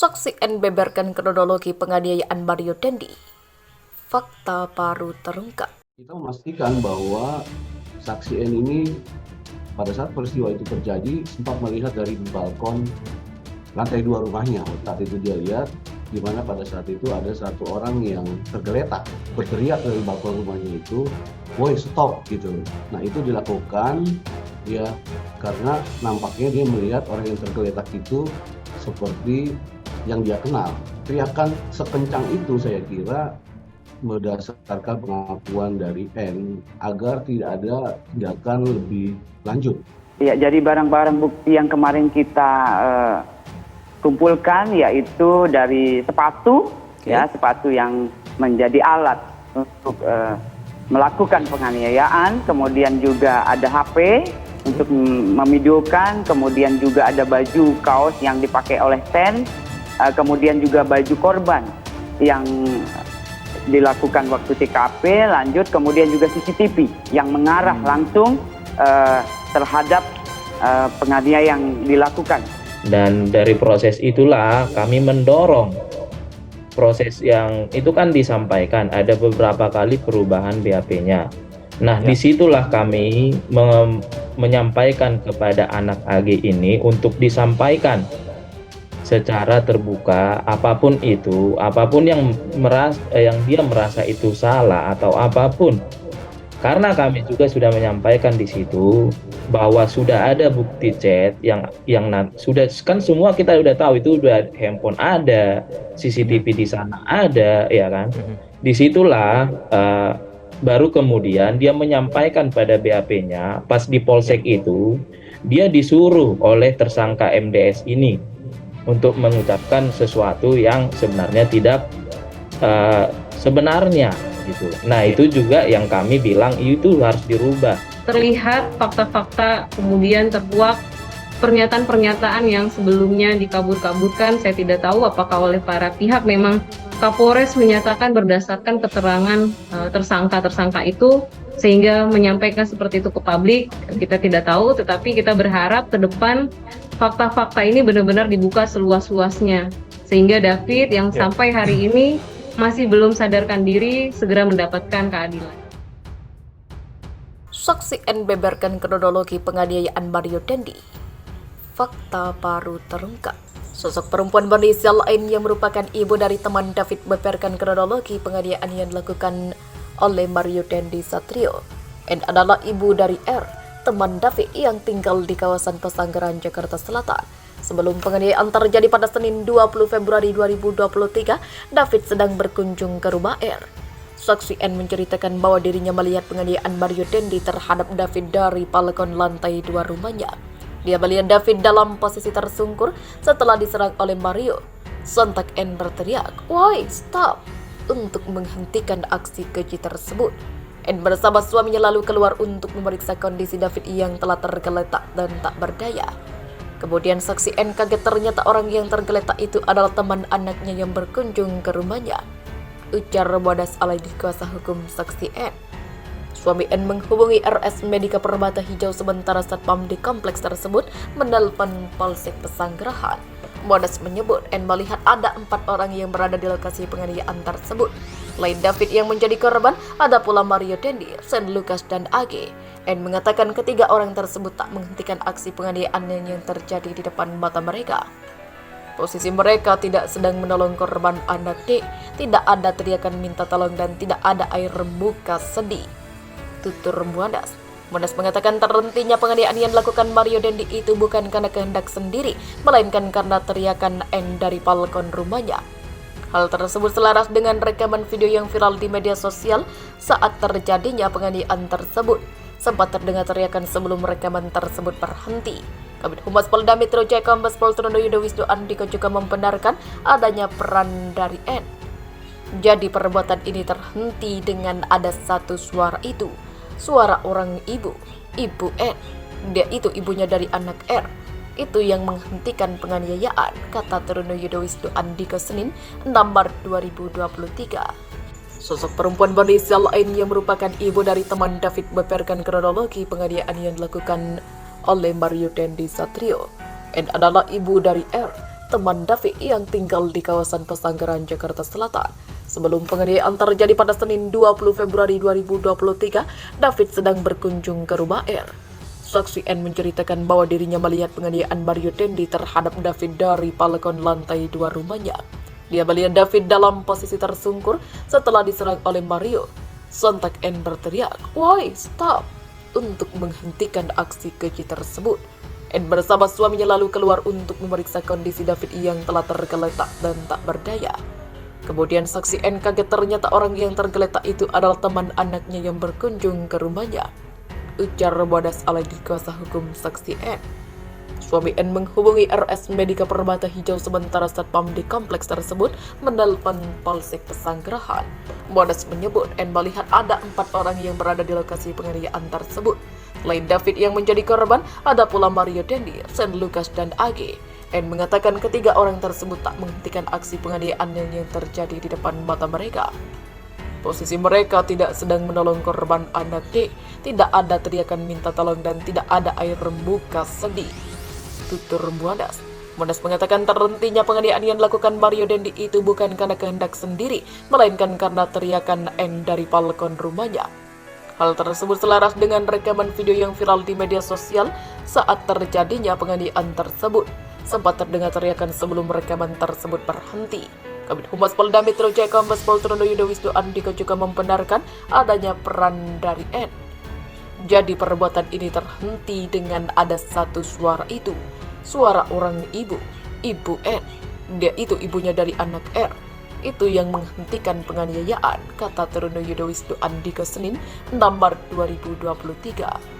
Saksi N beberkan kronologi penganiayaan Mario Dandi. Fakta baru terungkap. Kita memastikan bahwa saksi N ini pada saat peristiwa itu terjadi sempat melihat dari balkon lantai 2 rumahnya. Saat itu dia lihat di mana pada saat itu ada satu orang yang tergeletak berteriak dari balkon rumahnya itu, "Woi, stop!" gitu. Nah, itu dilakukan ya karena nampaknya dia melihat orang yang tergeletak itu seperti yang dia kenal. Teriakan sekencang itu saya kira berdasarkan pengakuan dari N agar tidak ada tindakan lebih lanjut. Ya, jadi barang-barang bukti yang kemarin kita kumpulkan yaitu dari sepatu, ya sepatu yang menjadi alat untuk melakukan penganiayaan, kemudian juga ada HP untuk memvideokan, kemudian juga ada baju kaos yang dipakai oleh Sen, kemudian juga baju korban yang dilakukan waktu TKP, lanjut kemudian juga CCTV yang mengarah langsung terhadap penganiayaan yang dilakukan. Dan dari proses itulah kami mendorong proses yang itu kan disampaikan ada beberapa kali perubahan BAP-nya. Nah, disitulah kami menyampaikan kepada anak AG ini untuk disampaikan secara terbuka apapun itu, apapun yang dia merasa itu salah atau apapun. Karena kami juga sudah menyampaikan di situ bahwa sudah ada bukti chat yang sudah kan semua kita udah tahu itu udah handphone ada, CCTV di sana ada, ya kan. Disitulah baru kemudian dia menyampaikan pada BAP-nya pas di polsek itu dia disuruh oleh tersangka MDS ini untuk mengucapkan sesuatu yang sebenarnya tidak sebenarnya gitu. Nah, itu juga yang kami bilang itu harus dirubah. Terlihat fakta-fakta kemudian terkuak pernyataan-pernyataan yang sebelumnya dikabur-kaburkan. Saya tidak tahu apakah oleh para pihak memang Kapolres menyatakan berdasarkan keterangan tersangka-tersangka itu sehingga menyampaikan seperti itu ke publik. Kita tidak tahu, tetapi kita berharap ke depan fakta-fakta ini benar-benar dibuka seluas-luasnya sehingga David yang sampai hari ini masih belum sadarkan diri segera mendapatkan keadilan. Saksi N beberkan kronologi penganiayaan Mario Dandi. Fakta baru terungkap. Sosok perempuan berinisial lain yang merupakan ibu dari teman David beberkan kronologi penganiayaan yang dilakukan oleh Mario Dandi Satrio. N adalah ibu dari R, teman David yang tinggal di kawasan Pesanggerahan, Jakarta Selatan. Sebelum penganiayaan terjadi pada Senin 20 Februari 2023, David sedang berkunjung ke rumah R. Saksi N menceritakan bahwa dirinya melihat penganiayaan Mario Dandi terhadap David dari balkon lantai 2 rumahnya. Dia melihat David dalam posisi tersungkur setelah diserang oleh Mario. Sontak N berteriak, "Woi, stop!" untuk menghentikan aksi keji tersebut. N bersama suaminya lalu keluar untuk memeriksa kondisi David yang telah tergeletak dan tak berdaya. Kemudian saksi N kaget ternyata orang yang tergeletak itu adalah teman anaknya yang berkunjung ke rumahnya. Ujar Modas Alaidi kuasa hukum saksi N. Suami N menghubungi RS Medika Permata Hijau sementara satpam di kompleks tersebut menelpon Polsek Pesanggerahan. Modas menyebut N melihat ada 4 orang yang berada di lokasi penganiayaan tersebut. Selain David yang menjadi korban, ada pula Mario Dandi, Sen Lukas, dan AG. N mengatakan ketiga orang tersebut tak menghentikan aksi penganiayaan yang terjadi di depan mata mereka. Posisi mereka tidak sedang menolong korban anak D, tidak ada teriakan minta tolong dan tidak ada air muka sedih, tutur Modas. Modas mengatakan terhentinya penganiayaan yang dilakukan Mario Dandi itu bukan karena kehendak sendiri, melainkan karena teriakan N dari balkon rumahnya. Hal tersebut selaras dengan rekaman video yang viral di media sosial saat terjadinya penganiayaan tersebut. Sempat terdengar teriakan sebelum rekaman tersebut berhenti. Kabid Humas Polda Metro Jaya Kombes Pol Truno Yudo Wisnu Andiko juga membenarkan adanya peran dari N. Jadi perbuatan ini terhenti dengan ada satu suara itu. Suara orang ibu N. Dia itu ibunya dari anak R. Itu yang menghentikan penganiayaan, kata Truno Yudo Wisnu Andiko Senin 6 Maret 2023. Sosok perempuan berinisial lain yang merupakan ibu dari teman David beberkan kronologi penganiayaan yang dilakukan oleh Mario Dandi Satrio. N adalah ibu dari R, teman David yang tinggal di kawasan Pesanggerahan, Jakarta Selatan. Sebelum penganiayaan terjadi pada Senin 20 Februari 2023, David sedang berkunjung ke rumah R. Saksi N menceritakan bahwa dirinya melihat penganiayaan Mario Dendi terhadap David dari balkon lantai 2 rumahnya. Dia melihat David dalam posisi tersungkur setelah diserang oleh Mario. Sontak N berteriak, "Woi, stop!" untuk menghentikan aksi keji tersebut. N bersama suaminya lalu keluar untuk memeriksa kondisi David yang telah tergeletak dan tak berdaya. Kemudian saksi N kaget ternyata orang yang tergeletak itu adalah teman anaknya yang berkunjung ke rumahnya. Ujar Bodas Aladi kuasa hukum saksi N. Suami N menghubungi RS Medika Permata Hijau sementara satpam di kompleks tersebut menelpon Polsek Pesanggerahan. Bodas menyebut N melihat ada 4 orang yang berada di lokasi penganiayaan tersebut. Selain David yang menjadi korban, ada pula Mario Dendi, Saint Lucas, dan AG. N mengatakan ketiga orang tersebut tak menghentikan aksi penganiayaan yang terjadi di depan mata mereka. Posisi mereka tidak sedang menolong korban anak D, tidak ada teriakan minta tolong dan tidak ada air muka sedih. Tutur Bodas. Bodas mengatakan terhentinya penganiayaan yang dilakukan Mario Dendi itu bukan karena kehendak sendiri, melainkan karena teriakan N dari balkon rumahnya. Hal tersebut selaras dengan rekaman video yang viral di media sosial saat terjadinya penganiayaan tersebut. Sempat terdengar teriakan sebelum rekaman tersebut berhenti. Kabid Humas Polda Metro Jaya Kombes Pol Truno Yudo Wisnu Andika juga membenarkan adanya peran dari N. Jadi perbuatan ini terhenti dengan ada satu suara itu. Suara orang ibu N. Dia itu ibunya dari anak R. Itu yang menghentikan penganiayaan, kata Truno Yudo Wisnu Andika Senin 6 Maret 2023.